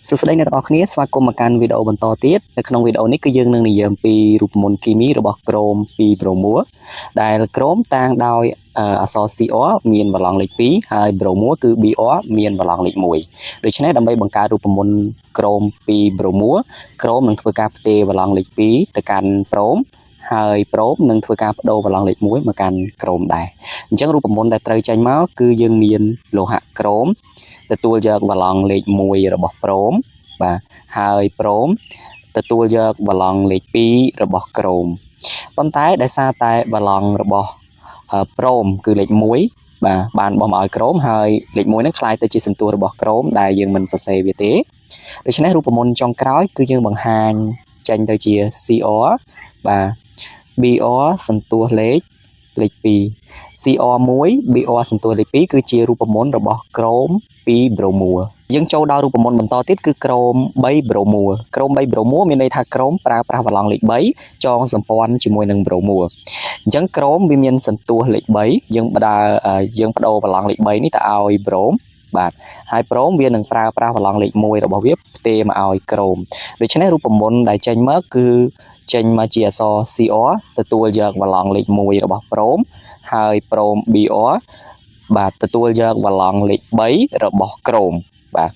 សួស្តីអ្នកទាំងអស់គ្នាស្វាគមន៍មកកាន់វីដេអូបន្តទៀតនៅក្នុងវីដេអូនេះគឺយើងនឹងនិយាយអំពីរូបមន្តគីមីរបស់ក្រូមពីប្រូមួដែលក្រូមតាំងដោយអក្សរ CR មានវឡង់លេខ2ហើយប្រូមួគឺ BR មានវឡង់លេខ1ដូច្នេះដើម្បីបង្កើតរូបមន្តក្រូមពីប្រូមួក្រូមនឹងធ្វើការផ្ទេរវឡង់លេខ2ទៅកាន់ប្រូមហើយប្រូមនឹងធ្វើការបដូរវឡង់លេខ1មកកាន់ក្រូមដែរអញ្ចឹងរូបមន្តដែលត្រូវចេញមកគឺយើងមានលោហៈក្រូមទទួលយកវឡង់លេខ1របស់ប្រូមបាទហើយប្រូមទទួលយកវឡង់លេខ2របស់ក្រូមប៉ុន្តែដោយសារតែវឡង់របស់ប្រូមគឺលេខ1បាទបានបោះមកឲ្យក្រូមហើយលេខ1ហ្នឹងคล้ายទៅជាសន្ទុះរបស់ក្រូមដែលយើងមិនសរសេរវាទេដូច្នេះរូបមន្តចុងក្រោយគឺយើងបង្ហាញចេញទៅជា CR បាទ BR សន្ទុះលេខ2 CR1 BR សន្ទុះលេខ2គឺជារូបមន្តរបស់ក្រូមពីប្រូមួយើងចូលដល់រូបមន្តបន្តទៀតគឺក្រូម3ប្រូមួក្រូម3ប្រូមួមានន័យថាក្រូមប្រើប្រាស់វឡង់លេខ3ចងសម្ព័ន្ធជាមួយនឹងប្រូមួអញ្ចឹងក្រូមវាមានសន្ទុះលេខ3យើងបដូរវឡង់លេខ3នេះទៅឲ្យប្រូមបាទហើយប្រូមវានឹងប្រើប្រាស់វឡង់លេខ1របស់វាផ្ទេរមកឲ្យក្រូមដូច្នេះរូបមន្តដែលចេញមកគឺចេញមកជាអក្សរ CR ទទួលយកវឡង់លេខ1របស់ប្រូមហើយប្រូម BR បាទទទួលយកវឡង់លេខ3របស់ក្រូមបាទ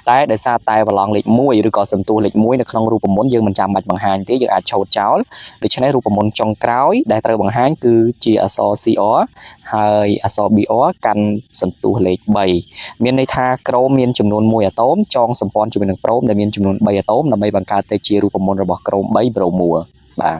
តែដោយសារតែវឡង់លេខ1ឬក៏សន្ទុះលេខ1នៅក្នុងរូបមន្តយើងមិនចាំបាច់បង្ហាញទេយើងអាចឆូតចោលដូច្នេះរូបមន្តចុងក្រោយដែលត្រូវបង្ហាញគឺជាអក្សរ CR ហើយអក្សរ BR កាន់សន្ទុះលេខ3មានន័យថាក្រូមមានចំនួន1អាតូមចងសម្ព័ន្ធជាមួយនឹងប្រូមដែលមានចំនួន3អាតូមដើម្បីបង្កើតទៅជារូបមន្តរបស់ក្រូម3ប្រូមួបាទ